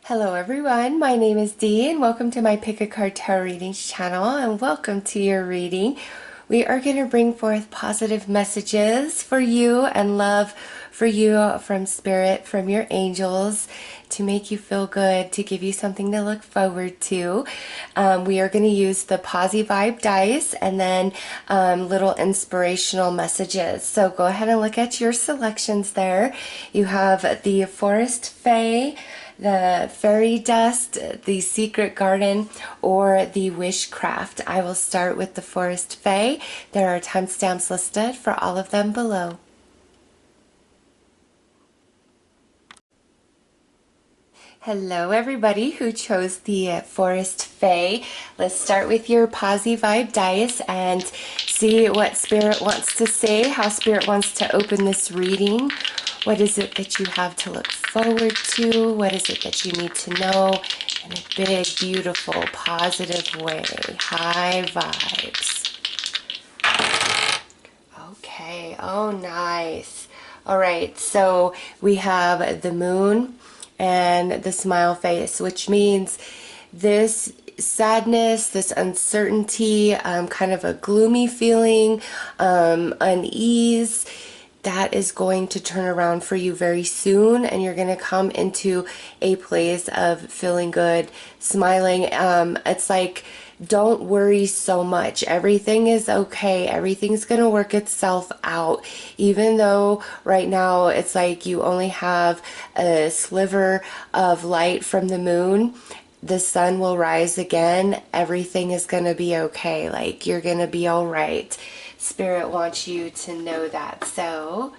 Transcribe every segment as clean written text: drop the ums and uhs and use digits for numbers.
Hello everyone, my name is Dee and welcome to my Pick a Card Tarot Readings channel and welcome to your reading. We are going to bring forth positive messages for you and love for you from Spirit, from your angels, to make you feel good, to give you something to look forward to. We are going to use the Posy Vibe dice and then little inspirational messages. So go ahead and look at your selections there. You have the Forest Fae, the Fairy Dust, the Secret Garden, or the Wishcraft. I will start with the Forest Fae. There are timestamps listed for all of them below. Hello everybody who chose the Forest Fae. Let's start with your Posy Vibe dice and see what Spirit wants to say, how Spirit wants to open this reading. What is it that you have to look forward to? What is it that you need to know in a big, beautiful, positive way? High vibes. Okay, oh nice. All right, so we have the moon and the smile face, which means this sadness, this uncertainty, kind of a gloomy feeling, unease, that is going to turn around for you very soon, and you're going to come into a place of feeling good, smiling. It's like, don't worry so much. Everything is okay. Everything's going to work itself out. Even though right now it's like you only have a sliver of light from the moon, the sun will rise again. Everything is going to be okay. Like, you're going to be all right. Spirit wants you to know that. So,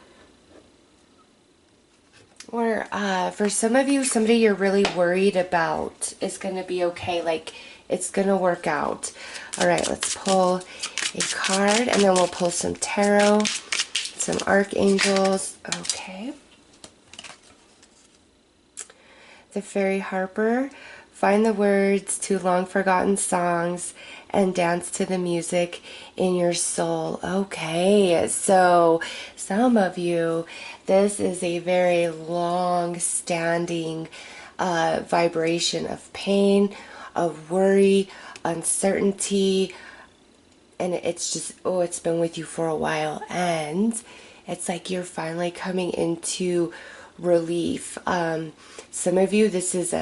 or for some of you, somebody you're really worried about is going to be okay. Like, it's going to work out. All right, let's pull a card and then we'll pull some tarot, some archangels. Okay. The Fairy Harper. Find the words to long forgotten songs and dance to the music in your soul. Okay, so some of you, this is a very long-standing vibration of pain, of worry, uncertainty, and it's just, oh, it's been with you for a while, and it's like you're finally coming into relief. Some of you, this is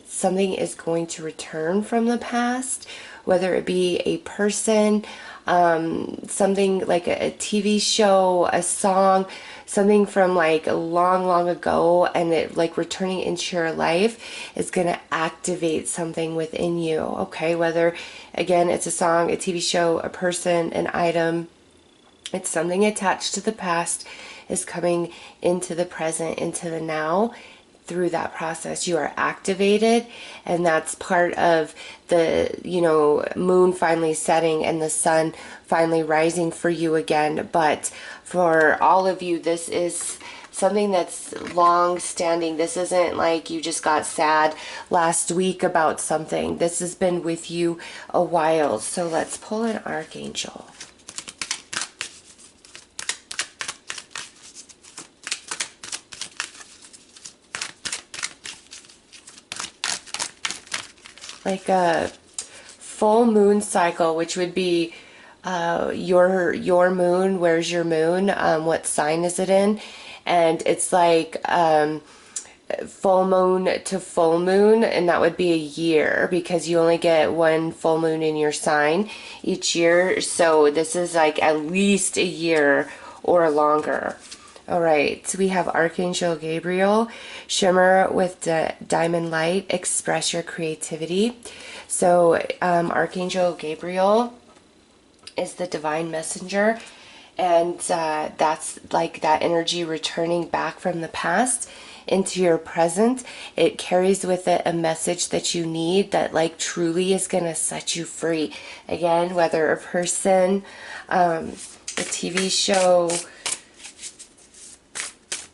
something is going to return from the past, whether it be a person, something like a TV show, a song, something from like long ago, and it like returning into your life is going to activate something within you. Okay, whether again it's a song, a TV show, a person, an item, it's something attached to the past is coming into the present, into the now. Through that process you are activated, and that's part of the, you know, moon finally setting and the sun finally rising for you again. But for all of you, this is something that's long standing. This isn't like you just got sad last week about something. This has been with you a while. So let's pull an archangel. Like a full moon cycle, which would be your moon. Where's your moon? What sign is it in? And it's like full moon to full moon, and that would be a year because you only get one full moon in your sign each year. So this is like at least a year or longer. All right, so we have Archangel Gabriel, shimmer with the diamond light, express your creativity. So Archangel Gabriel is the divine messenger, and that's like that energy returning back from the past into your present. It carries with it a message that you need that like truly is going to set you free. Again, whether a person, a TV show,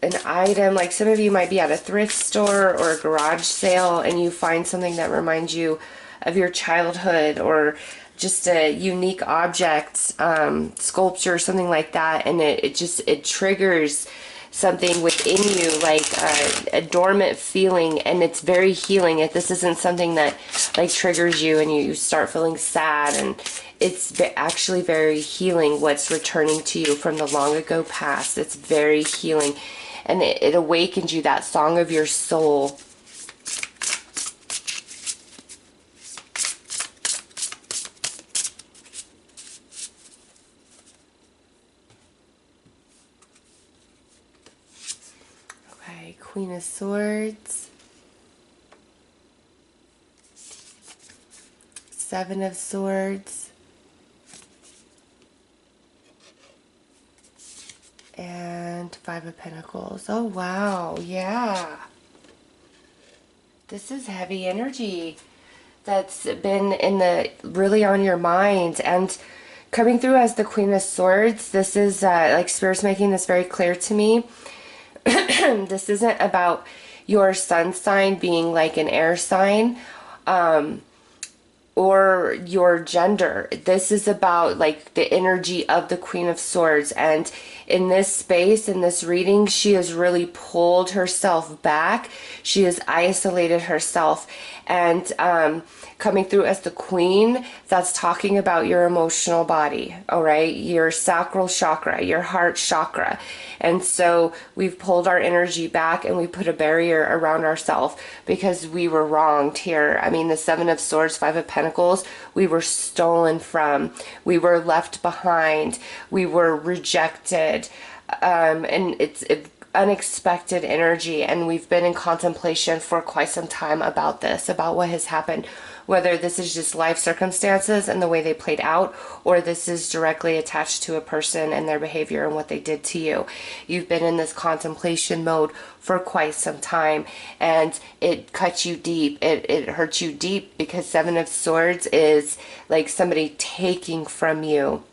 an item, like some of you might be at a thrift store or a garage sale and you find something that reminds you of your childhood, or just a unique object, sculpture, something like that, and it triggers something within you, like a dormant feeling, and it's very healing. This isn't something that like triggers you and you start feeling sad, and it's actually very healing what's returning to you from the long ago past. It's very healing, and it awakens you, that song of your soul. Okay, Queen of Swords, Seven of Swords, and Five of Pentacles. Oh, wow. Yeah. This is heavy energy that's been really on your mind, and coming through as the Queen of Swords. This is like Spirit's making this very clear to me. This isn't about your sun sign being like an air sign, or your gender. This is about like the energy of the Queen of Swords, and in this space, in this reading, she has really pulled herself back. She has isolated herself, and coming through as the Queen, that's talking about your emotional body, all right, your sacral chakra, your heart chakra. And so we've pulled our energy back and we put a barrier around ourselves because we were wronged here. I mean, the Seven of Swords, Five of Pentacles, we were stolen from, we were left behind, we were rejected, and it's unexpected energy, and we've been in contemplation for quite some time about this, about what has happened, whether this is just life circumstances and the way they played out, or this is directly attached to a person and their behavior and what they did to you. You've been in this contemplation mode for quite some time, and it cuts you deep. It hurts you deep because Seven of Swords is like somebody taking from you,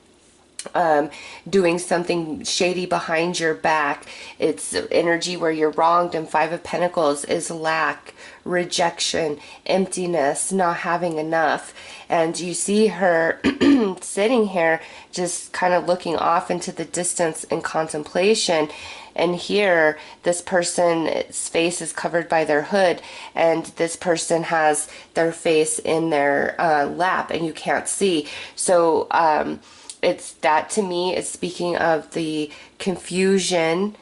doing something shady behind your back. It's energy where you're wronged, and Five of Pentacles is lack, rejection, emptiness, not having enough. And you see her sitting here just kind of looking off into the distance in contemplation. And here, this person's face is covered by their hood, and this person has their face in their lap, and you can't see. So, it's that, to me, is speaking of the confusion,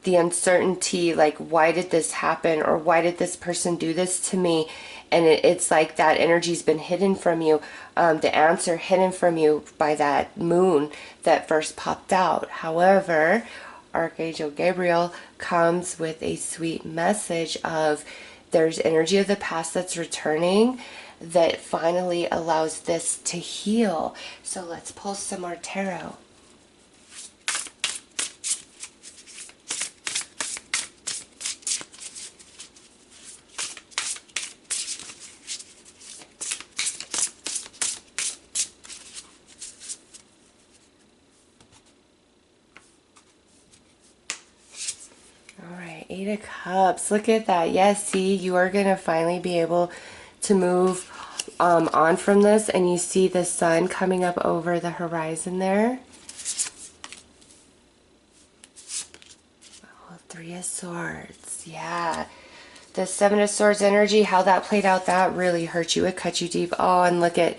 the uncertainty, like, why did this happen, or why did this person do this to me? And it's like that energy's been hidden from you, the answer hidden from you by that moon that first popped out. However, Archangel Gabriel comes with a sweet message of there's energy of the past that's returning that finally allows this to heal. So let's pull some more tarot. Eight of Cups. Look at that. Yes, see, you are going to finally be able to move on from this, and you see the sun coming up over the horizon there. Oh, Three of Swords. Yeah. The Seven of Swords energy, how that played out, that really hurt you. It cut you deep. Oh, and look at,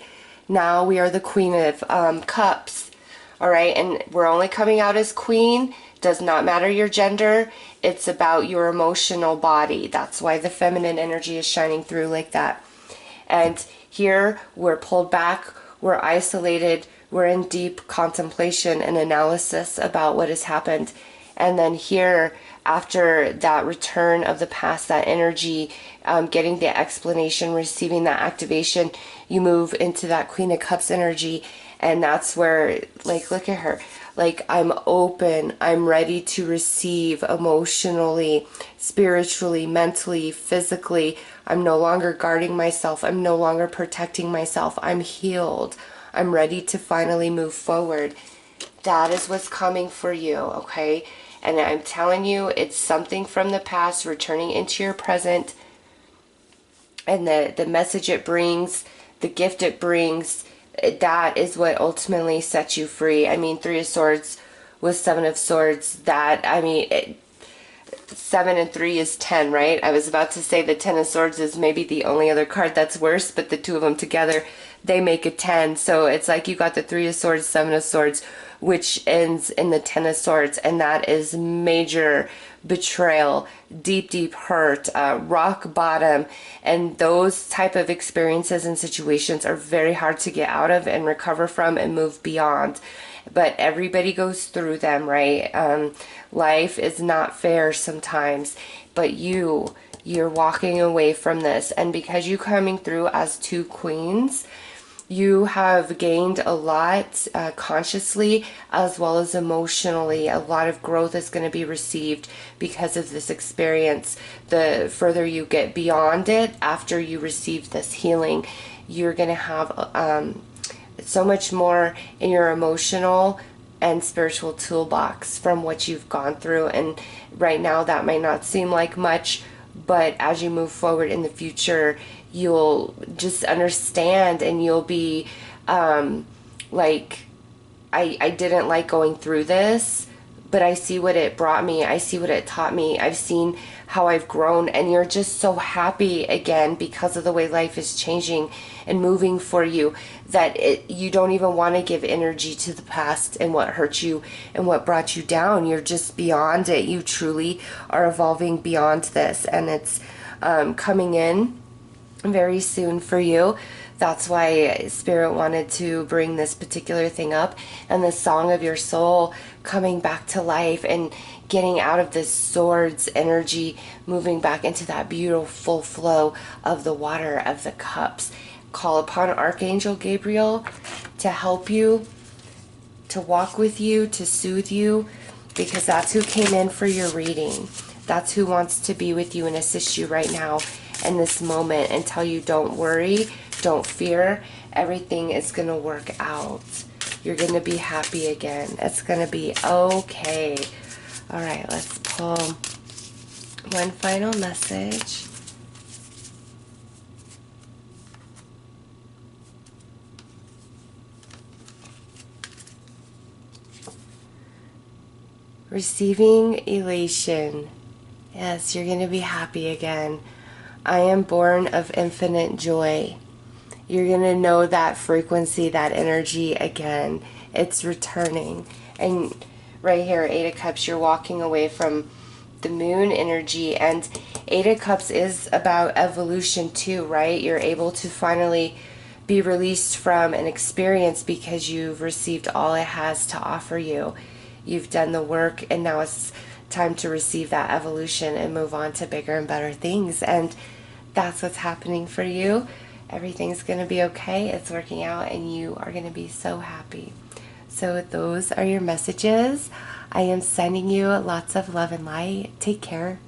now we are the Queen of Cups. All right, and we're only coming out as Queen. Does not matter your gender. It's about your emotional body. That's why the feminine energy is shining through like that. And here we're pulled back, we're isolated, we're in deep contemplation and analysis about what has happened. And then here, after that return of the past, that energy, getting the explanation, receiving that activation, you move into that Queen of Cups energy. And that's where, like, look at her. Like, I'm open, I'm ready to receive emotionally, spiritually, mentally, physically. I'm no longer guarding myself. I'm no longer protecting myself. I'm healed. I'm ready to finally move forward. That is what's coming for you, okay? And I'm telling you, it's something from the past returning into your present. And the message it brings, the gift it brings, that is what ultimately sets you free. I mean, Three of Swords with Seven of Swords, that, I mean, 7 and 3 is 10, right? I was about to say the 10 of Swords is maybe the only other card that's worse, but the two of them together, they make a 10. So it's like you got the 3 of Swords, 7 of Swords, which ends in the 10 of Swords, and that is major betrayal, deep, deep hurt, rock bottom, and those type of experiences and situations are very hard to get out of and recover from and move beyond. But everybody goes through them, right? Life is not fair sometimes, but you're walking away from this, and because you're coming through as two queens, you have gained a lot consciously as well as emotionally. A lot of growth is going to be received because of this experience. The further you get beyond it after you receive this healing, you're going to have so much more in your emotional and spiritual toolbox from what you've gone through. And right now that might not seem like much, but as you move forward in the future, you'll just understand, and you'll be like, I didn't like going through this, but I see what it brought me. I see what it taught me. I've seen how I've grown, and you're just so happy again because of the way life is changing and moving for you, that you don't even want to give energy to the past and what hurt you and what brought you down. You're just beyond it. You truly are evolving beyond this, and it's coming in very soon for you. That's why Spirit wanted to bring this particular thing up, and the song of your soul coming back to life and getting out of this swords energy, moving back into that beautiful flow of the water of the cups. Call upon Archangel Gabriel to help you, to walk with you, to soothe you, because that's who came in for your reading. That's who wants to be with you and assist you right now in this moment, and tell you don't worry, don't fear, everything is going to work out. You're going to be happy again. It's going to be okay. All right, let's pull one final message. Receiving elation. Yes, you're going to be happy again. I am born of infinite joy. You're going to know that frequency, that energy again. It's returning. And right here, Eight of Cups, you're walking away from the moon energy. And Eight of Cups is about evolution too, right? You're able to finally be released from an experience because you've received all it has to offer you. You've done the work, and now it's time to receive that evolution and move on to bigger and better things. And that's what's happening for you. Everything's going to be okay. It's working out, and you are going to be so happy. So those are your messages. I am sending you lots of love and light. Take care.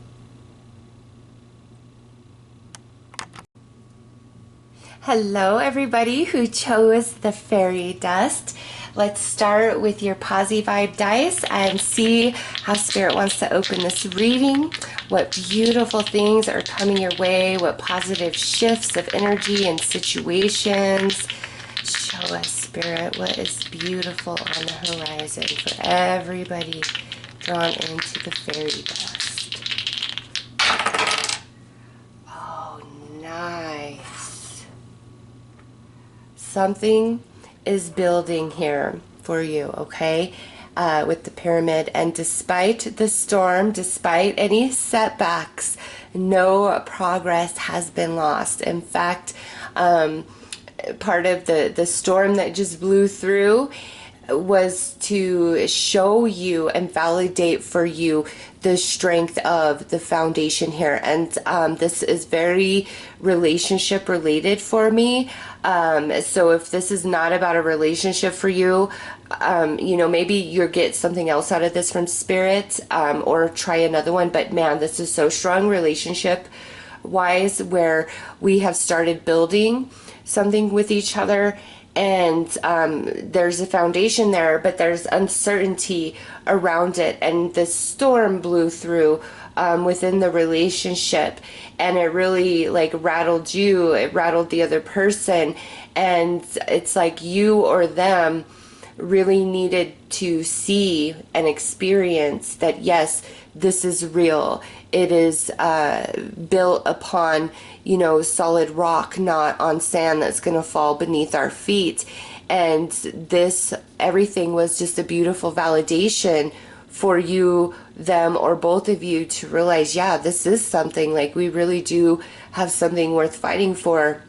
Hello, everybody who chose the fairy dust. Let's start with your Posi Vibe dice and see how Spirit wants to open this reading. What beautiful things are coming your way. What positive shifts of energy and situations. Show us, Spirit, what is beautiful on the horizon for everybody drawn into the fairy dust. Oh, nice. Something is building here for you, okay? With the pyramid, and despite the storm, despite any setbacks, no progress has been lost. In fact, part of the storm that just blew through was to show you and validate for you the strength of the foundation here. And this is very relationship related for me. So if this is not about a relationship for you, you know, maybe you'll get something else out of this from Spirit, or try another one. But man, this is so strong relationship wise, where we have started building something with each other, and there's a foundation there, but there's uncertainty around it, and the storm blew through within the relationship, and it really like rattled you, it rattled the other person, and it's like you or them really needed to see and experience that, yes, this is real. It is built upon, solid rock, not on sand that's going to fall beneath our feet. And this, everything was just a beautiful validation for you, them, or both of you to realize, yeah, this is something, like, we really do have something worth fighting for.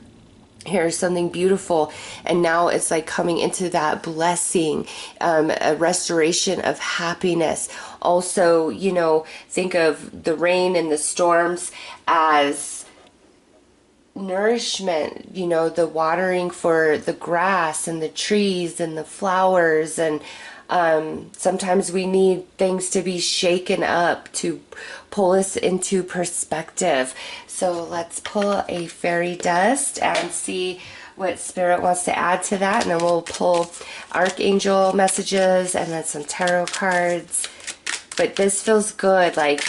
Here's something beautiful. And now it's like coming into that blessing, a restoration of happiness. Also, think of the rain and the storms as nourishment, the watering for the grass and the trees and the flowers. And sometimes we need things to be shaken up to pull us into perspective. So let's pull a fairy dust and see what Spirit wants to add to that. And then we'll pull Archangel messages and then some tarot cards. But this feels good, like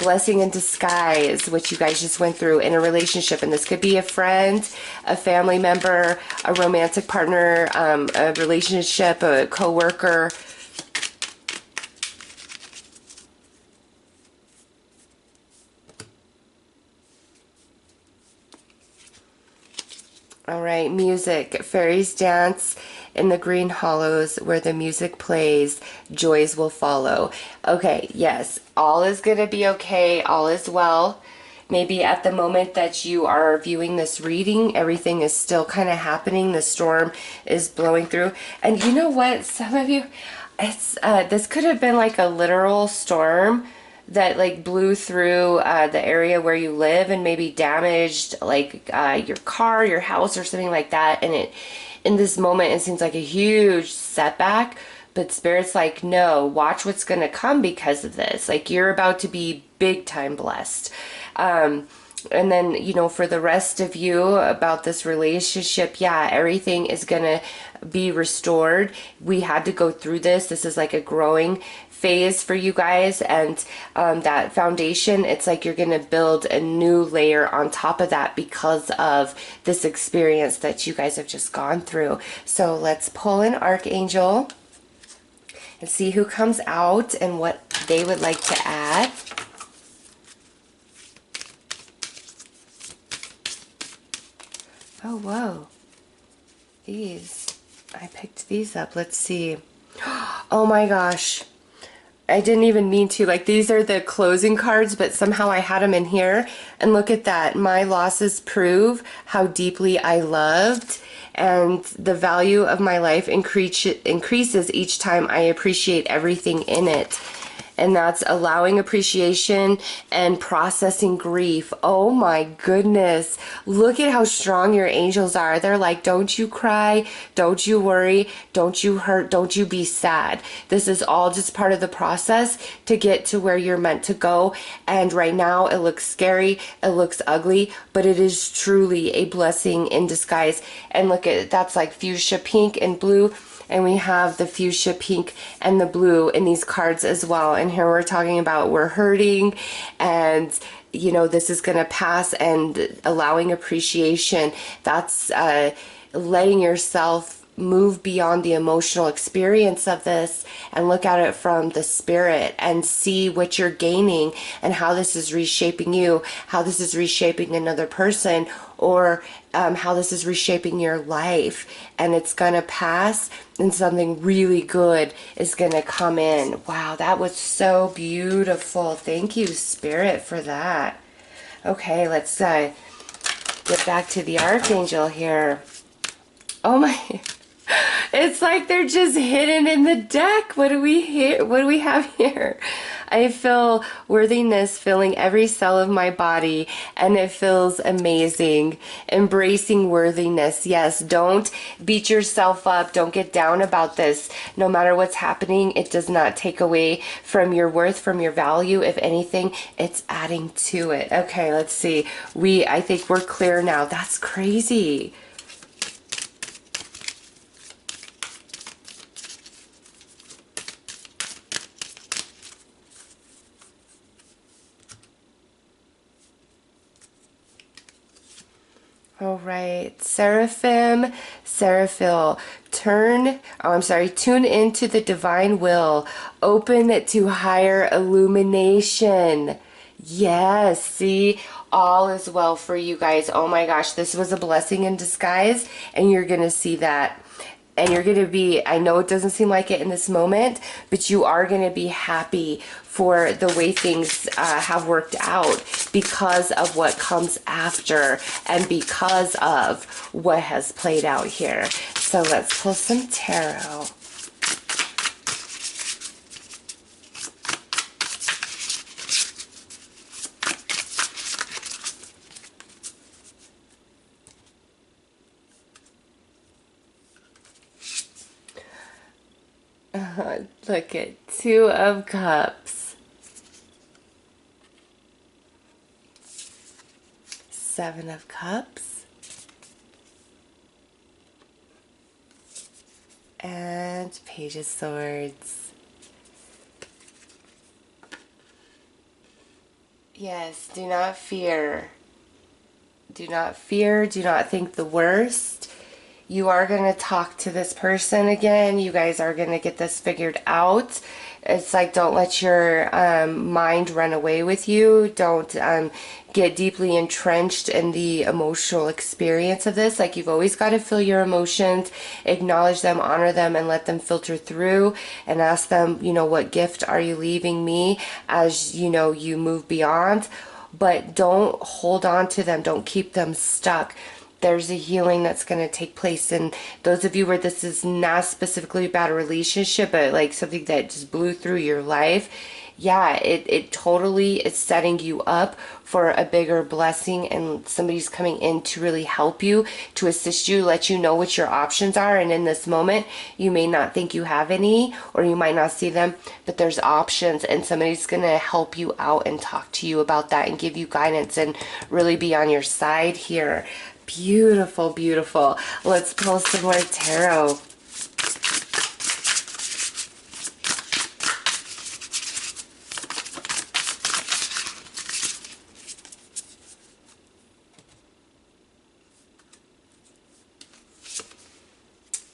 blessing in disguise, which you guys just went through in a relationship. And this could be a friend, a family member, a romantic partner, a relationship, a coworker. All right, music. Fairies dance in the green hollows where the music plays. Joys will follow. Okay, yes, all is going to be okay. All is well. Maybe at the moment that you are viewing this reading, everything is still kind of happening. The storm is blowing through. And you know what? Some of you, it's this could have been like a literal storm that like blew through the area where you live and maybe damaged like your car, your house, or something like that. And in this moment, it seems like a huge setback, but Spirit's like, no, watch what's going to come because of this. Like, you're about to be big time blessed. And then, for the rest of you about this relationship, yeah, everything is going to be restored. We had to go through this. This is like a growing phase for you guys, and that foundation, it's like you're going to build a new layer on top of that because of this experience that you guys have just gone through. So let's pull an Archangel and see who comes out and what they would like to add. Oh, whoa. I picked these up. Let's see. Oh my gosh. I didn't even mean to. Like, these are the closing cards, but somehow I had them in here. And look at that. My losses prove how deeply I loved, and the value of my life increases each time I appreciate everything in it. And that's allowing appreciation and processing grief. Oh my goodness. Look at how strong your angels are. They're like, don't you cry, don't you worry, don't you hurt, don't you be sad. This is all just part of the process to get to where you're meant to go. And right now it looks scary, it looks ugly, but it is truly a blessing in disguise. And look at it, that's like fuchsia pink and blue. And we have the fuchsia pink and the blue in these cards as well. And here we're talking about we're hurting, and this is going to pass, and allowing appreciation. That's letting yourself move beyond the emotional experience of this and look at it from the spirit and see what you're gaining and how this is reshaping you, how this is reshaping another person, or how this is reshaping your life. And it's going to pass, and something really good is going to come in. Wow, that was so beautiful. Thank you, Spirit, for that. Okay, let's get back to the Archangel here. Oh my... It's like they're just hidden in the deck. What do we have here? I feel worthiness filling every cell of my body, and it feels amazing. Embracing worthiness. Yes, don't beat yourself up. Don't get down about this. No matter what's happening, it does not take away from your worth, from your value. If anything, it's adding to it. Okay, let's see. I think we're clear now. That's crazy. All right, Seraphim, Seraphil, tune into the divine will, open to higher illumination. Yes, see, all is well for you guys. Oh my gosh, this was a blessing in disguise, and you're going to see that. And you're going to be, I know it doesn't seem like it in this moment, but you are going to be happy for the way things have worked out because of what comes after and because of what has played out here. So let's pull some tarot. Look at 2 of Cups, 7 of Cups, and Page of Swords. Yes, do not fear. Do not fear. Do not think the worst. You are going to talk to this person again. You guys are going to get this figured out. It's like, don't let your mind run away with you. Don't get deeply entrenched in the emotional experience of this. Like, you've always got to feel your emotions, acknowledge them, honor them, and let them filter through, and ask them, you know, what gift are you leaving me as, you know, you move beyond. But don't hold on to them. Don't keep them stuck. There's a healing that's going to take place. And those of you where this is not specifically about a relationship, but like something that just blew through your life, yeah, it totally is setting you up for a bigger blessing, and somebody's coming in to really help you, to assist you, let you know what your options are. And in this moment, you may not think you have any, or you might not see them, but there's options, and somebody's going to help you out and talk to you about that and give you guidance and really be on your side here. Beautiful, beautiful. Let's pull some more tarot.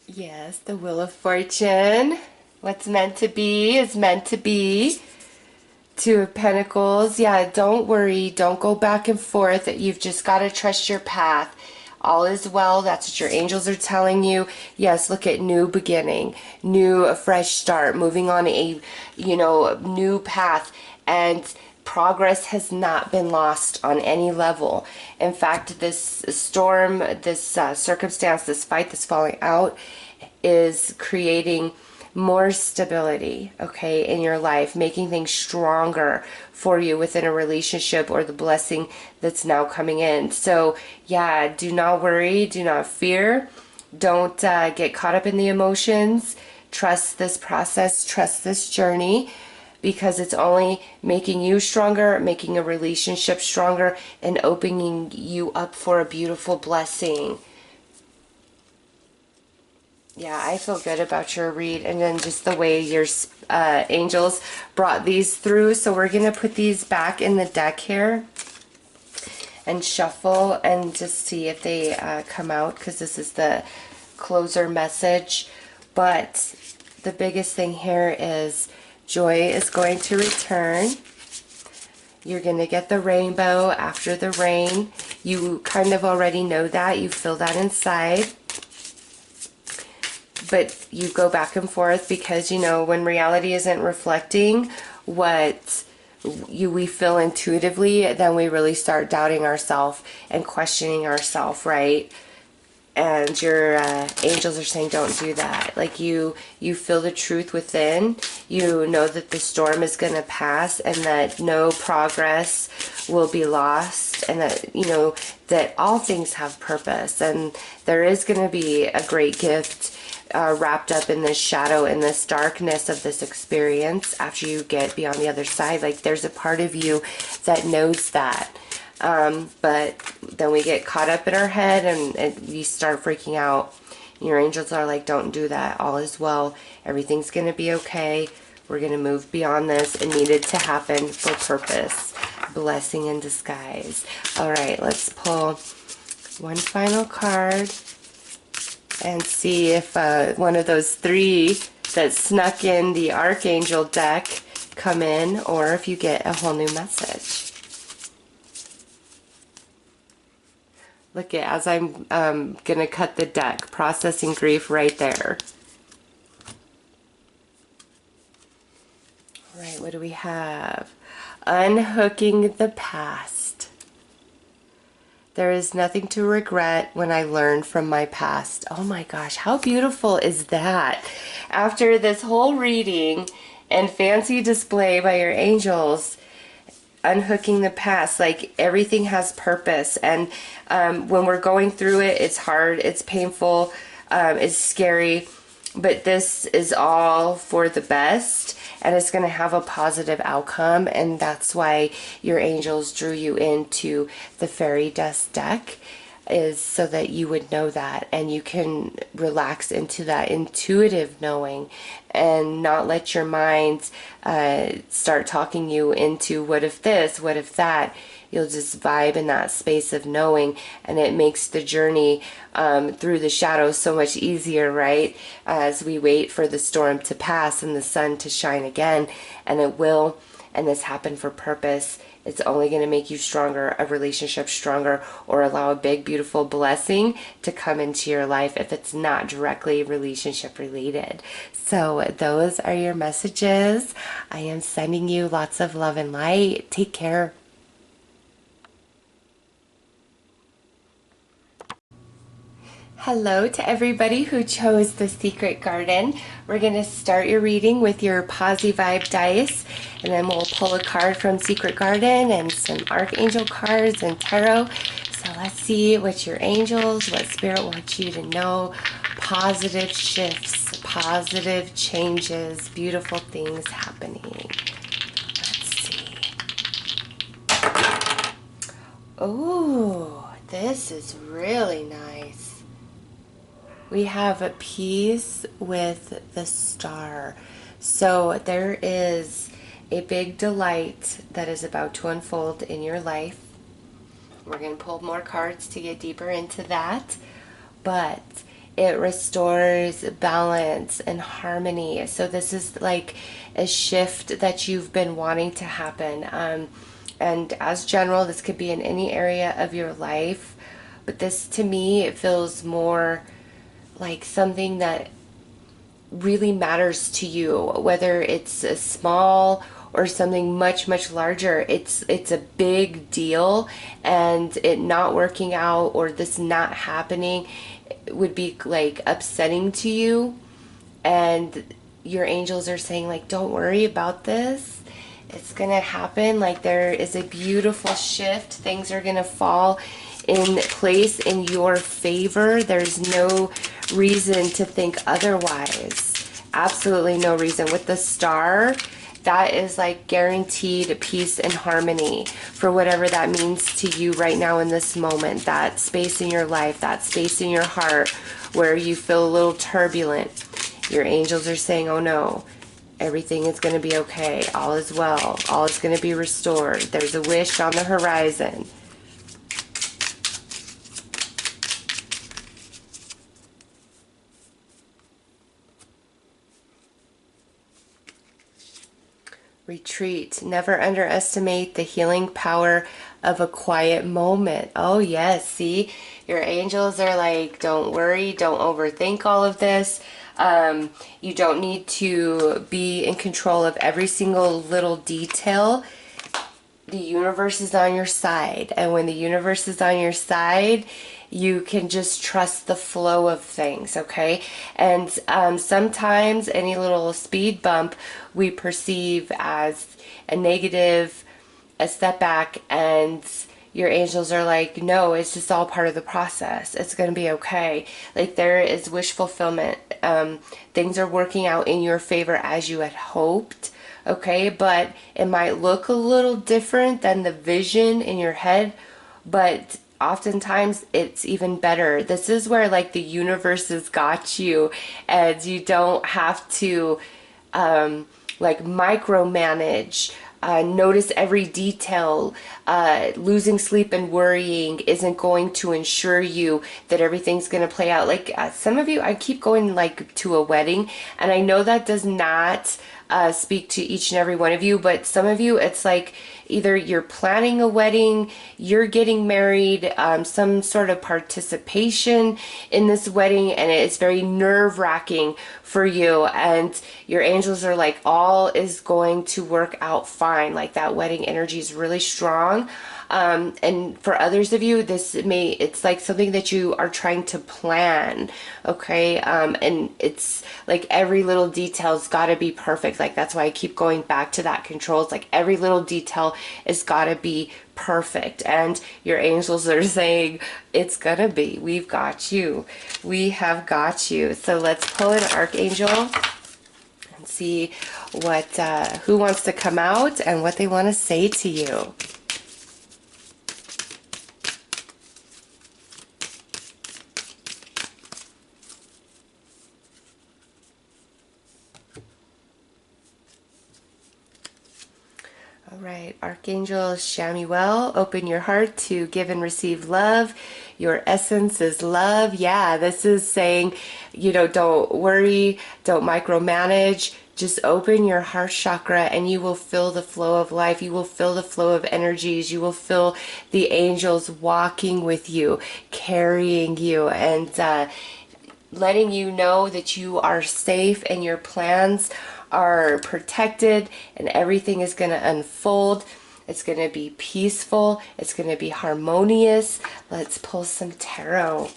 Yes, the Wheel of Fortune. What's meant to be is meant to be. 2 of Pentacles. Yeah, don't worry. Don't go back and forth. You've just got to trust your path. All is well. That's what your angels are telling you. Yes, look at new beginning, new, fresh start, moving on a, you know, new path. And progress has not been lost on any level. In fact, this storm, this circumstance, this fight that's falling out is creating more stability, okay, in your life, making things stronger for you within a relationship or the blessing that's now coming in. So yeah, do not worry, do not fear, don't get caught up in the emotions. Trust this process, trust this journey, because it's only making you stronger, making a relationship stronger, and opening you up for a beautiful blessing. Yeah, I feel good about your read, and then just the way your angels brought these through. So we're going to put these back in the deck here and shuffle and just see if they come out, because this is the closer message. But the biggest thing here is joy is going to return. You're going to get the rainbow after the rain. You kind of already know that. You feel that inside. But you go back and forth because, you know, when reality isn't reflecting what we feel intuitively, then we really start doubting ourselves and questioning ourselves, right? And your angels are saying, don't do that. Like, you feel the truth within. You know that the storm is going to pass, and that no progress will be lost, and that, you know, that all things have purpose, and there is going to be a great gift wrapped up in this shadow, in this darkness of this experience after you get beyond the other side. Like, there's a part of you that knows that. But then we get caught up in our head, and we start freaking out. Your angels are like, don't do that. All is well. Everything's going to be okay. We're going to move beyond this. It needed to happen for purpose. Blessing in disguise. All right, let's pull one final card. and see if one of those three that snuck in the Archangel deck come in, or if you get a whole new message. Look at, as I'm going to cut the deck, processing grief right there. All right, what do we have? Unhooking the past. There is nothing to regret when I learn from my past. Oh my gosh, how beautiful is that? After this whole reading and fancy display by your angels, unhooking the past, like everything has purpose. And when we're going through it, it's hard, it's painful, it's scary, but this is all for the best, and it's going to have a positive outcome. And that's why your angels drew you into the fairy dust deck, is so that you would know that, and you can relax into that intuitive knowing and not let your mind start talking you into what if this, what if that. You'll just vibe in that space of knowing, and it makes the journey through the shadows so much easier, right? As we wait for the storm to pass and the sun to shine again, and it will, and this happened for purpose. It's only going to make you stronger, a relationship stronger, or allow a big, beautiful blessing to come into your life if it's not directly relationship related. So those are your messages. I am sending you lots of love and light. Take care. Hello to everybody who chose the Secret Garden. We're going to start your reading with your Posy Vibe dice, and then we'll pull a card from Secret Garden and some Archangel cards and tarot. So let's see what your angels, what Spirit wants you to know. Positive shifts, positive changes, beautiful things happening. Let's see. Oh, this is really nice. We have a peace with the star. So there is a big delight that is about to unfold in your life. We're going to pull more cards to get deeper into that. But it restores balance and harmony. So this is like a shift that you've been wanting to happen. And as general, this could be in any area of your life. But this, to me, it feels more like something that really matters to you, whether it's a small or something much, much larger. It's a big deal, and it not working out or this not happening would be like upsetting to you. And your angels are saying, like, don't worry about this. It's gonna happen. Like, there is a beautiful shift. Things are gonna fall in place in your favor. There's no reason to think otherwise. Absolutely no reason. With the star, that is like guaranteed peace and harmony for whatever that means to you right now in this moment. That space in your life, that space in your heart where you feel a little turbulent. Your angels are saying, oh no, everything is going to be okay. All is well. All is going to be restored. There's a wish on the horizon. Retreat. Never underestimate the healing power of a quiet moment. Oh yes, see? Your angels are like, don't worry, don't overthink all of this. You don't need to be in control of every single little detail. The universe is on your side. And when the universe is on your side, you can just trust the flow of things, okay? And sometimes any little speed bump we perceive as a negative, a setback, and your angels are like, no, it's just all part of the process. It's going to be okay. Like, there is wish fulfillment. Things are working out in your favor as you had hoped, okay? But it might look a little different than the vision in your head, but oftentimes it's even better. This is where like the universe has got you, and you don't have to like micromanage notice every detail. Losing sleep and worrying isn't going to ensure you that everything's going to play out. Like some of you, I keep going like to a wedding, and I know that does not speak to each and every one of you, but some of you, it's like either you're planning a wedding, you're getting married, some sort of participation in this wedding, and it's very nerve-wracking for you, and your angels are like, all is going to work out fine. Like that wedding energy is really strong. And for others of you, it's like something that you are trying to plan, okay? And it's like every little detail's got to be perfect. Like that's why I keep going back to that control. It's like every little detail has got to be perfect. And your angels are saying, it's gonna be. We've got you. We have got you. So let's pull an archangel and see what who wants to come out and what they want to say to you. All right, Archangel Shamuel, open your heart to give and receive love. Your essence is love. Yeah, this is saying, don't worry, don't micromanage. Just open your heart chakra and you will feel the flow of life. You will feel the flow of energies. You will feel the angels walking with you, carrying you, and letting you know that you are safe and your plans are protected and everything is going to unfold. It's going to be peaceful. It's going to be harmonious. Let's pull some tarot.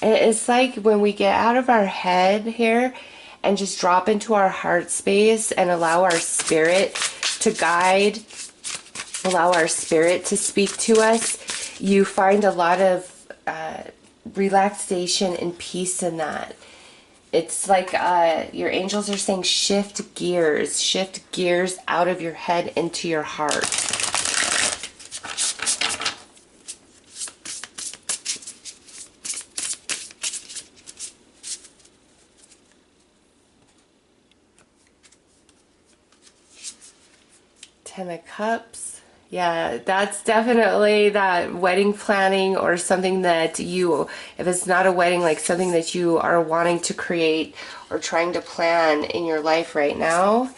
And it's like when we get out of our head here and just drop into our heart space and allow our spirit to guide, allow our spirit to speak to us, you find a lot of relaxation and peace in that. It's like your angels are saying shift gears out of your head into your heart. Ten of Cups. Yeah, that's definitely that wedding planning or something that you, if it's not a wedding, like something that you are wanting to create or trying to plan in your life right now.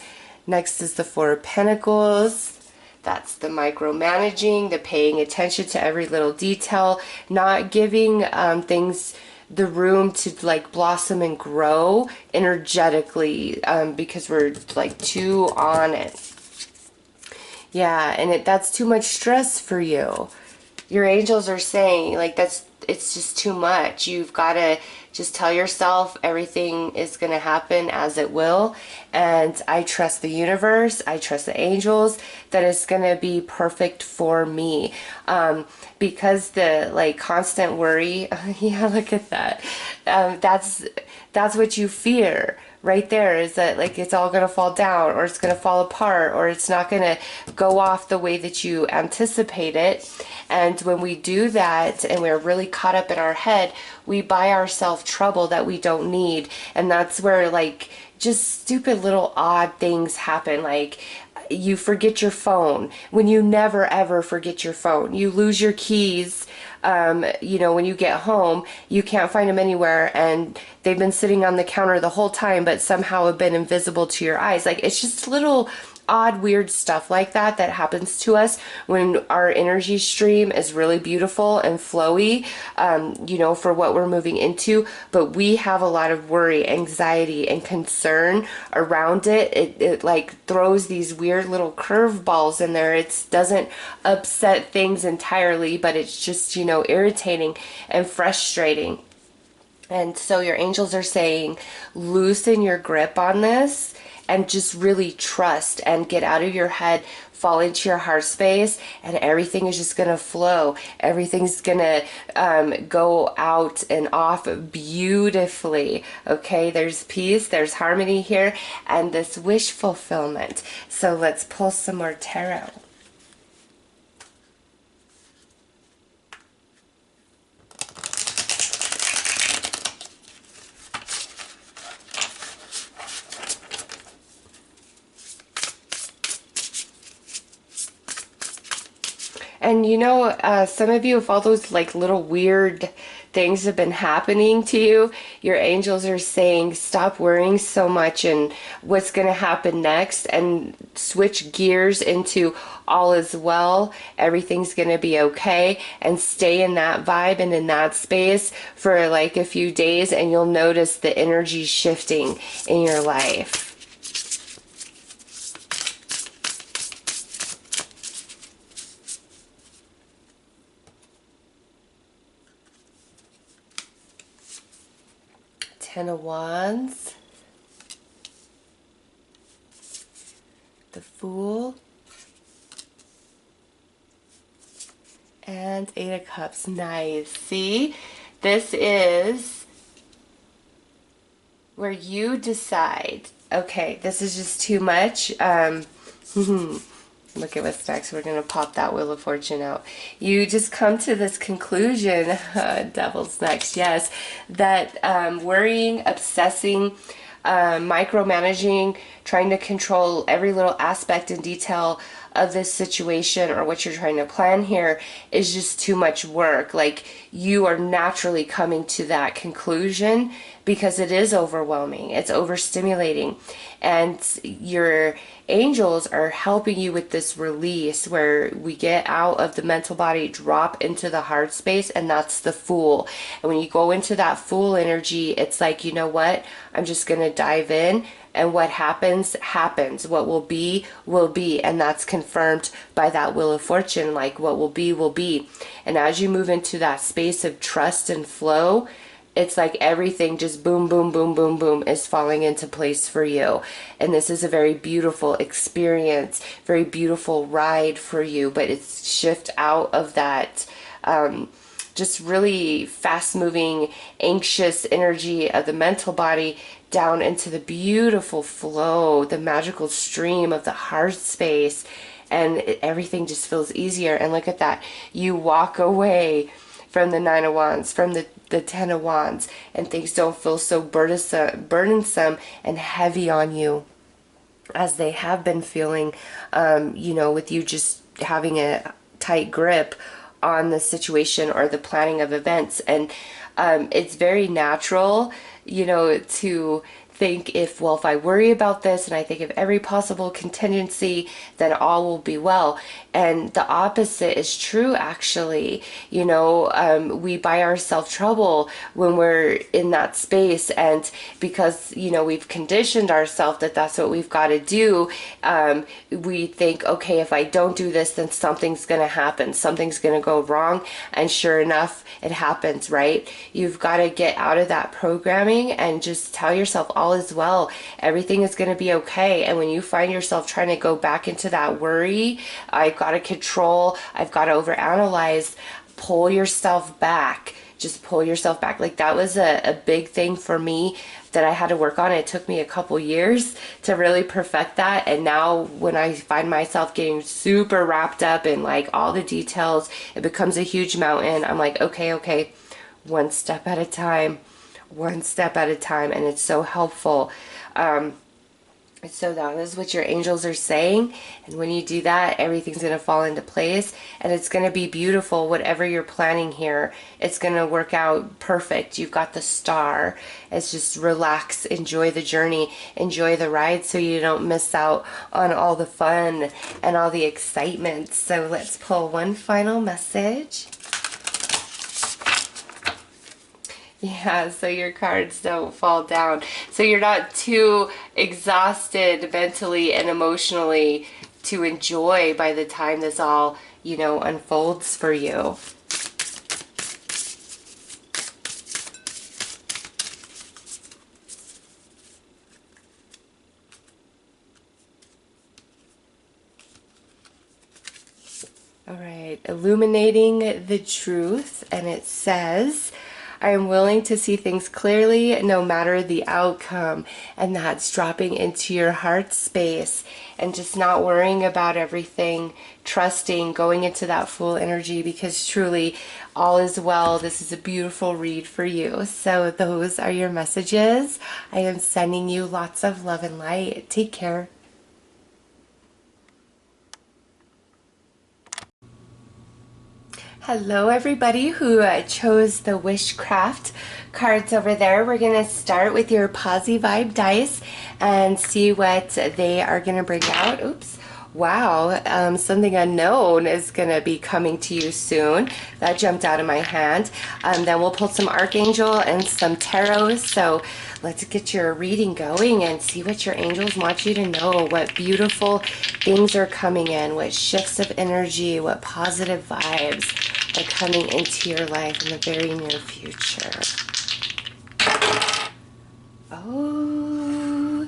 Next is the Four of Pentacles. That's the micromanaging, the paying attention to every little detail, not giving things the room to like blossom and grow energetically because we're like too on it. Yeah, and that's too much stress for you. Your angels are saying, like, it's just too much. You've got to just tell yourself everything is going to happen as it will. And I trust the universe. I trust the angels that it's going to be perfect for me. Because the, like, constant worry, yeah, look at that. That's what you fear. Right there is that like it's all going to fall down or it's going to fall apart or it's not going to go off the way that you anticipate it. And when we do that and we're really caught up in our head, we buy ourselves trouble that we don't need. And that's where like just stupid little odd things happen. Like you forget your phone when you never ever forget your phone. You lose your keys. When you get home, you can't find them anywhere and they've been sitting on the counter the whole time, but somehow have been invisible to your eyes. Like it's just little odd, weird stuff like that that happens to us when our energy stream is really beautiful and flowy, for what we're moving into. But we have a lot of worry, anxiety, and concern around it. It like throws these weird little curveballs in there. It doesn't upset things entirely, but it's just, irritating and frustrating. And so your angels are saying, loosen your grip on this and just really trust and get out of your head, fall into your heart space, and everything is just going to flow. Everything's going to go out and off beautifully. Okay, there's peace, there's harmony here, and this wish fulfillment. So let's pull some more tarot. And some of you, if all those like little weird things have been happening to you, your angels are saying stop worrying so much and what's going to happen next, and switch gears into all is well, everything's going to be okay, and stay in that vibe and in that space for like a few days, and you'll notice the energy shifting in your life. Ten of Wands, the Fool, and Eight of Cups. Nice. See, this is where you decide, okay, this is just too much. Look at what's next. We're going to pop that Wheel of Fortune out. You just come to this conclusion, Devil's next, yes, that worrying, obsessing, micromanaging, trying to control every little aspect and detail of this situation or what you're trying to plan here is just too much work. Like, you are naturally coming to that conclusion because it is overwhelming, it's overstimulating, and your angels are helping you with this release where we get out of the mental body, drop into the heart space, and that's the Fool. And when you go into that Fool energy, it's like, you know what, I'm just gonna dive in, and what happens happens. What will be, and that's confirmed by that Wheel of Fortune. Like, what will be, will be. And as you move into that space of trust and flow, it's like everything just boom, boom, boom, boom, boom is falling into place for you. And this is a very beautiful experience, very beautiful ride for you, but it's shift out of that just really fast moving, anxious energy of the mental body down into the beautiful flow, the magical stream of the heart space, and everything just feels easier. And look at that. You walk away from the Nine of Wands, from the Ten of Wands, and things don't feel so burdensome and heavy on you as they have been feeling, with you just having a tight grip on the situation or the planning of events. And it's very natural, to think if I worry about this and I think of every possible contingency, then all will be well. And the opposite is true, actually. We buy ourselves trouble when we're in that space, and because, we've conditioned ourselves that that's what we've got to do, we think, okay, if I don't do this, then something's going to happen. Something's going to go wrong. And sure enough, it happens, right? You've got to get out of that programming and just tell yourself all is well. Everything is going to be okay. And when you find yourself trying to go back into that worry, I've got to control, I've got to overanalyze, pull yourself back. Just pull yourself back. Like, that was a big thing for me that I had to work on. It took me a couple years to really perfect that. And now when I find myself getting super wrapped up in like all the details, it becomes a huge mountain. I'm like, okay, one step at a time, one step at a time. And it's so helpful. So that is what your angels are saying. And when you do that, everything's going to fall into place, and it's going to be beautiful. Whatever you're planning here, it's going to work out perfect. You've got the star. It's just relax, enjoy the journey, enjoy the ride so you don't miss out on all the fun and all the excitement. So let's pull one final message. Yeah, so your cards don't fall down. So you're not too exhausted mentally and emotionally to enjoy by the time this all, unfolds for you. All right, illuminating the truth, and it says, I am willing to see things clearly no matter the outcome. And that's dropping into your heart space and just not worrying about everything, trusting, going into that Fool energy, because truly all is well. This is a beautiful read for you. So those are your messages. I am sending you lots of love and light. Take care. Hello, everybody who chose the Wishcraft cards over there. We're going to start with your Posy Vibe dice and see what they are going to bring out. Oops. Wow, something unknown is going to be coming to you soon. That jumped out of my hand. Then we'll pull some Archangel and some Tarot. So let's get your reading going and see what your angels want you to know. What beautiful things are coming in. What shifts of energy. What positive vibes are coming into your life in the very near future. Oh,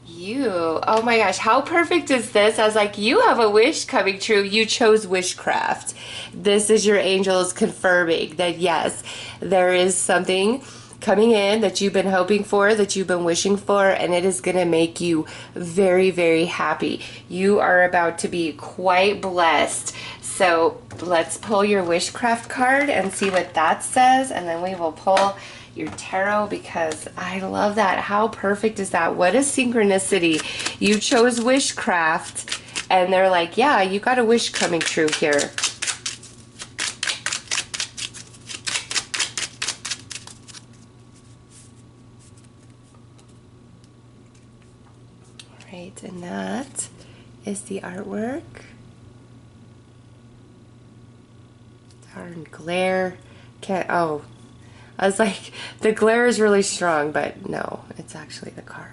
you. Oh my gosh, how perfect is this? I was like, you have a wish coming true. You chose Wishcraft. This is your angels confirming that yes, there is something coming in that you've been hoping for, that you've been wishing for, and it is going to make you very, very happy. You are about to be quite blessed. So let's pull your Wishcraft card and see what that says, and then we will pull your tarot because I love that. How perfect is that? What a synchronicity. You chose Wishcraft and they're like, yeah, you got a wish coming true here. All right, and that is the artwork. Darn glare. Oh, I was like, the glare is really strong, but no, it's actually the card.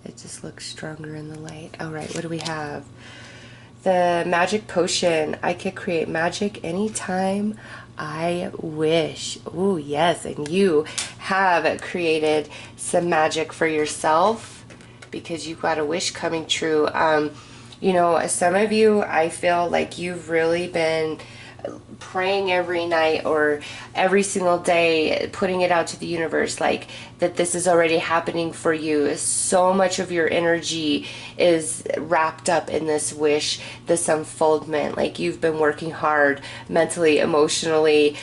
It just looks stronger in the light. All right, what do we have? The magic potion. I could create magic anytime I wish. Oh, yes, and you have created some magic for yourself because you got a wish coming true. You know, some of you, I feel like you've really been praying every night or every single day, putting it out to the universe, like that this is already happening for you. So much of your energy is wrapped up in this wish, this unfoldment. Like you've been working hard mentally, emotionally,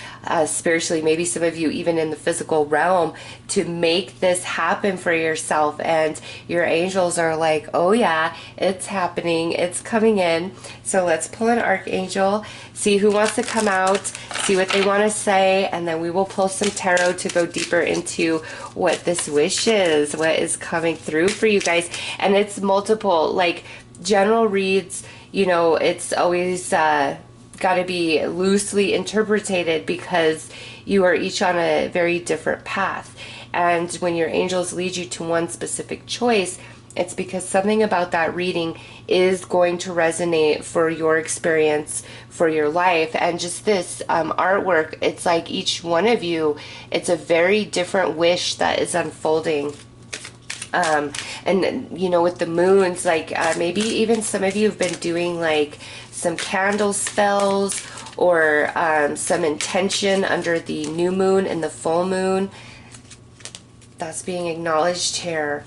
spiritually, maybe some of you even in the physical realm to make this happen for yourself. And your angels are like, oh yeah, it's happening, it's coming in. So let's pull an archangel, see who wants to come out, see what they want to say, and then we will pull some tarot to go deeper into what this wish is, what is coming through for you guys. And it's multiple, like general reads, you know, it's always got to be loosely interpreted because you are each on a very different path. And when your angels lead you to one specific choice, it's because something about that reading is going to resonate for your experience, for your life. And just this artwork, it's like each one of you, it's a very different wish that is unfolding. And you know, with the moons, like maybe even some of you have been doing like some candle spells or some intention under the new moon and the full moon. That's being acknowledged here.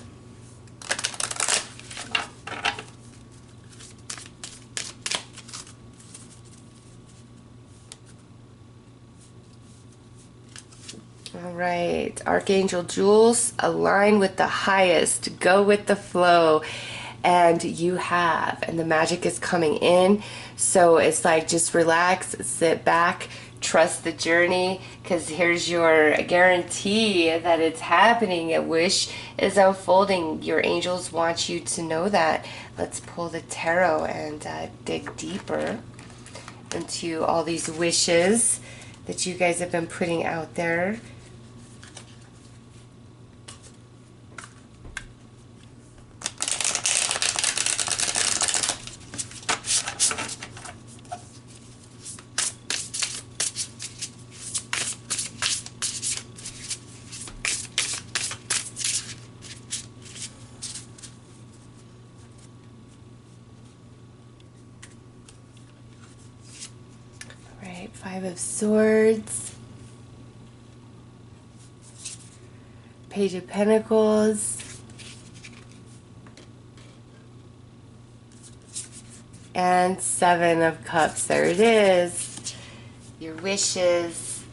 All right, Archangel Jules, align with the highest, go with the flow, and you have, and the magic is coming in. So it's like just relax, sit back, trust the journey, because here's your guarantee that it's happening. A wish is unfolding. Your angels want you to know that. Let's pull the tarot and dig deeper into all these wishes that you guys have been putting out there. Five of Swords, Page of Pentacles, and Seven of Cups. There it is. Your wishes,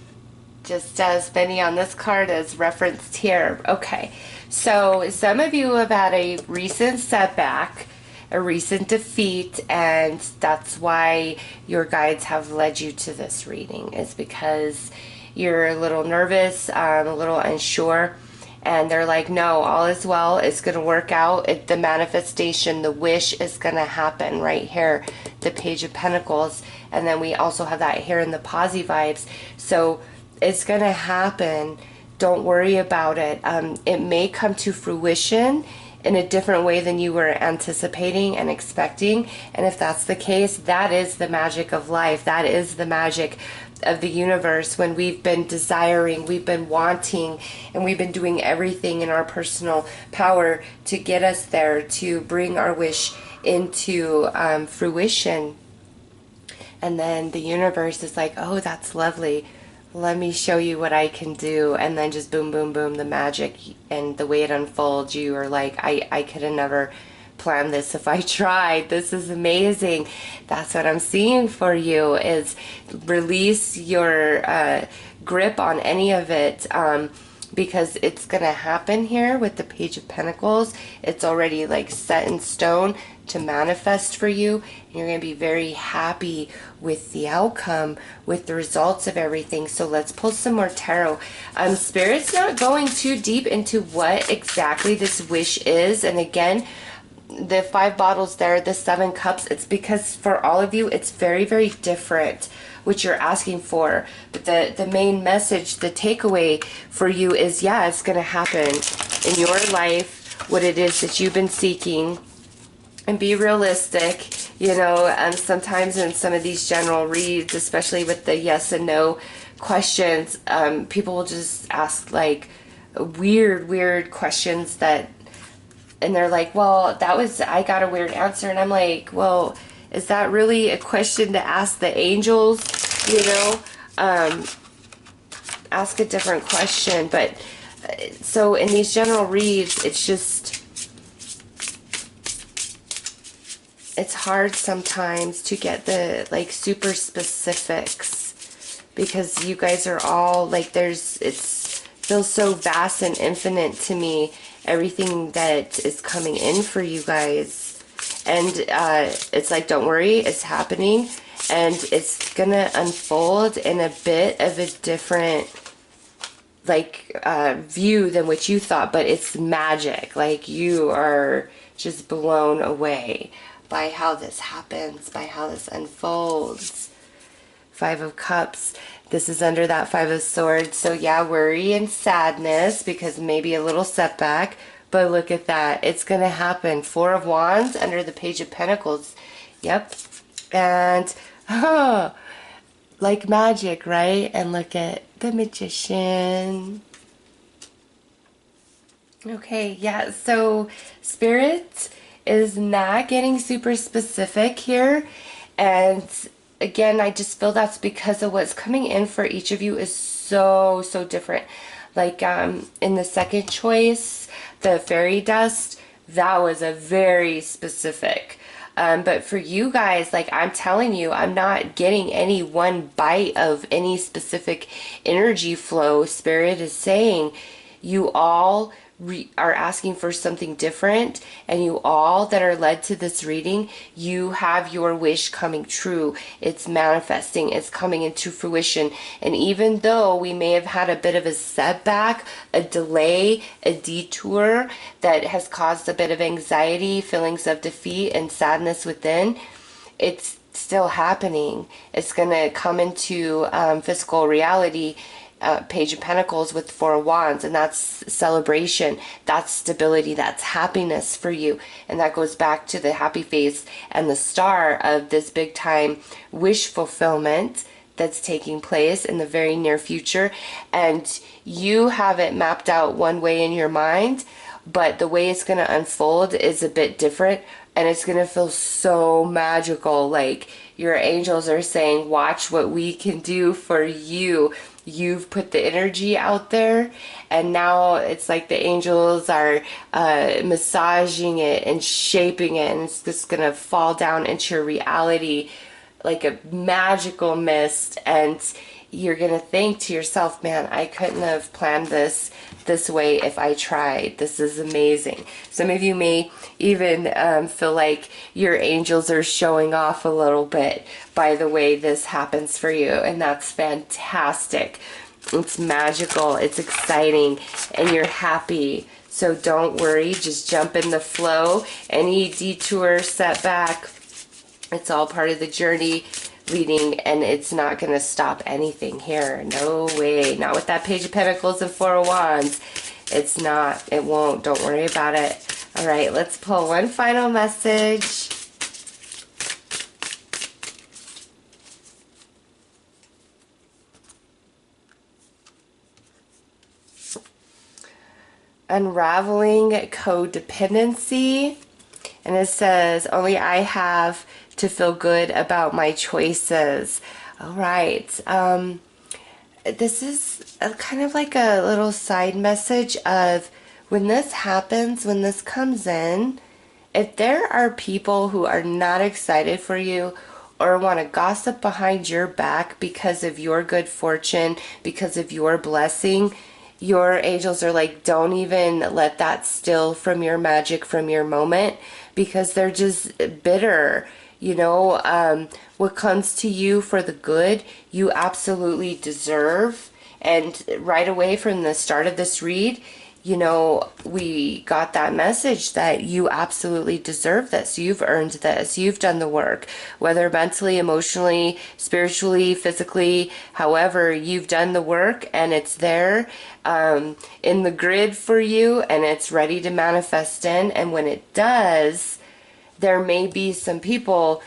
just as many on this card as referenced here. Okay, so some of you have had a recent setback a recent defeat, and that's why your guides have led you to this reading, is because you're a little nervous, a little unsure, and they're like, no, all is well, it's going to work out. The manifestation, the wish is going to happen right here, the Page of Pentacles, and then we also have that here in the Posy vibes. So it's going to happen. Don't worry about it. It may come to fruition in a different way than you were anticipating and expecting. And if that's the case, that is the magic of life. That is the magic of the universe. When we've been desiring, we've been wanting, and we've been doing everything in our personal power to get us there, to bring our wish into fruition. And then the universe is like, oh, that's lovely. Let me show you what I can do. And then just boom, boom, boom, the magic and the way it unfolds, you are like, I could have never planned this if I tried. This is amazing. That's what I'm seeing for you, is release your grip on any of it, because it's going to happen here with the Page of Pentacles. It's already like set in stone to manifest for you. And you're going to be very happy with the outcome, with the results of everything. So let's pull some more tarot. Spirit's not going too deep into what exactly this wish is. And again, the 5 bottles there, the 7 cups, it's because for all of you, it's very, very different what you're asking for. But the main message, the takeaway for you is, yeah, it's going to happen in your life, what it is that you've been seeking. And be realistic, you know, and sometimes in some of these general reads, especially with the yes and no questions, people will just ask like weird questions that, and they're like, well, I got a weird answer. And I'm like, well, is that really a question to ask the angels? You know, ask a different question. But so in these general reads, it's hard sometimes to get the like super specifics, because you guys are all like, it feels so vast and infinite to me, everything that is coming in for you guys. And it's like, don't worry, it's happening, and it's gonna unfold in a bit of a different like view than what you thought, but it's magic. Like, you are just blown away by how this happens, by how this unfolds. 5 of Cups. This is under that 5 of Swords. So yeah, worry and sadness, because maybe a little setback. But look at that. It's going to happen. 4 of Wands under the Page of Pentacles. Yep. And, like magic, right? And look at the Magician. Okay, yeah. So, Spirit is not getting super specific here, and again, I just feel that's because of what's coming in for each of you is so different. Like in the second choice, the fairy dust, that was a very specific, but for you guys, like I'm telling you, I'm not getting any one bite of any specific energy flow. Spirit is saying you all are asking for something different, and you all that are led to this reading, you have your wish coming true. It's manifesting, it's coming into fruition. And even though we may have had a bit of a setback, a delay, a detour that has caused a bit of anxiety, feelings of defeat and sadness within, it's still happening. It's going to come into physical reality. Page of Pentacles with 4 of Wands, and that's celebration, that's stability, that's happiness for you. And that goes back to the happy face and the star of this big time wish fulfillment that's taking place in the very near future. And you have it mapped out one way in your mind, but the way it's going to unfold is a bit different, and it's going to feel so magical. Like your angels are saying, watch what we can do for you. You've put the energy out there, and now it's like the angels are massaging it and shaping it, and it's just gonna fall down into your reality like a magical mist. And you're going to think to yourself, man, I couldn't have planned this way if I tried. This is amazing. Some of you may even feel like your angels are showing off a little bit by the way this happens for you, and that's fantastic. It's magical, it's exciting, and you're happy. So don't worry, just jump in the flow. Any detour, setback, it's all part of the journey leading, and it's not going to stop anything here. No way. Not with that Page of Pentacles and Four of Wands. It's not. It won't. Don't worry about it. All right, let's pull one final message. Unraveling codependency. And it says, only I have to feel good about my choices. All right. This is kind of like a little side message of when this happens, when this comes in, if there are people who are not excited for you or want to gossip behind your back because of your good fortune, because of your blessing, your angels are like, don't even let that steal from your magic, from your moment, because they're just bitter. You know, what comes to you for the good, you absolutely deserve. And right away from the start of this read, you know, we got that message that you absolutely deserve this. You've earned this. You've done the work, whether mentally, emotionally, spiritually, physically, however, you've done the work, and it's there in the grid for you, and it's ready to manifest in. And when it does, there may be some people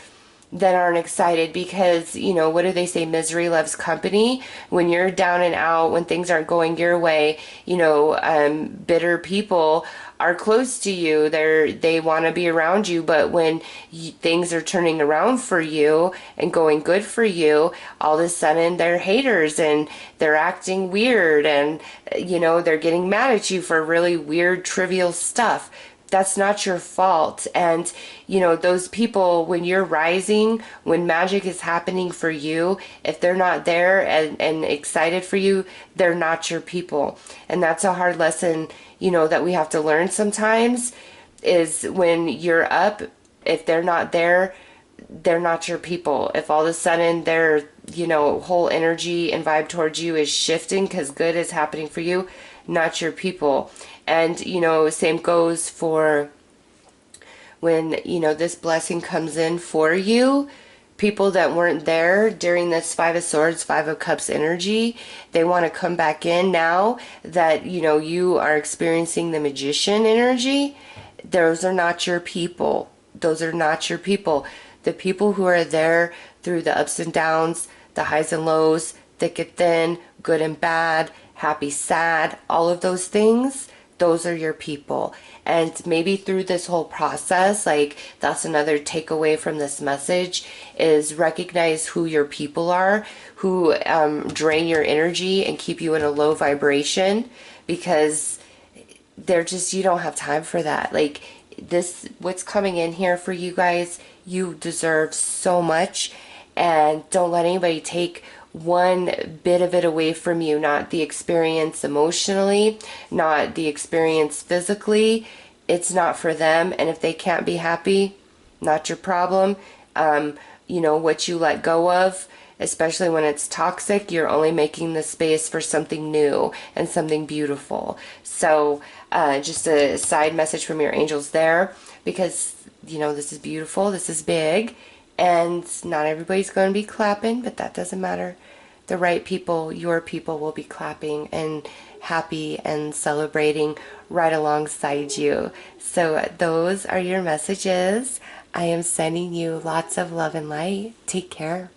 that aren't excited because, you know, what do they say? Misery loves company. When you're down and out, when things aren't going your way, you know, bitter people are close to you. They want to be around you, but when things are turning around for you and going good for you, all of a sudden they're haters and they're acting weird, and, you know, they're getting mad at you for really weird, trivial stuff. That's not your fault. And, you know, those people, when you're rising, when magic is happening for you, if they're not there and excited for you, they're not your people. And that's a hard lesson, you know, that we have to learn sometimes, is when you're up, if they're not there, they're not your people. If all of a sudden their, you know, whole energy and vibe towards you is shifting because good is happening for you, not your people. And, you know, same goes for when, you know, this blessing comes in for you. People that weren't there during this Five of Swords, Five of Cups energy, they want to come back in now that, you know, you are experiencing the Magician energy. Those are not your people. Those are not your people. The people who are there through the ups and downs, the highs and lows, thick and thin, good and bad, happy, sad, all of those things, those are your people. And maybe through this whole process, like, that's another takeaway from this message, is recognize who your people are, who drain your energy and keep you in a low vibration, because they're just, you don't have time for that. Like, this, what's coming in here for you guys, you deserve so much, and don't let anybody take one bit of it away from you. Not the experience emotionally, not the experience physically. It's not for them, and if they can't be happy, not your problem. You know, what you let go of, especially when it's toxic, you're only making the space for something new and something beautiful. So just a side message from your angels there, because, you know, this is beautiful, this is big, and not everybody's going to be clapping, but that doesn't matter. The right people, your people, will be clapping and happy and celebrating right alongside you. So those are your messages. I am sending you lots of love and light. Take care.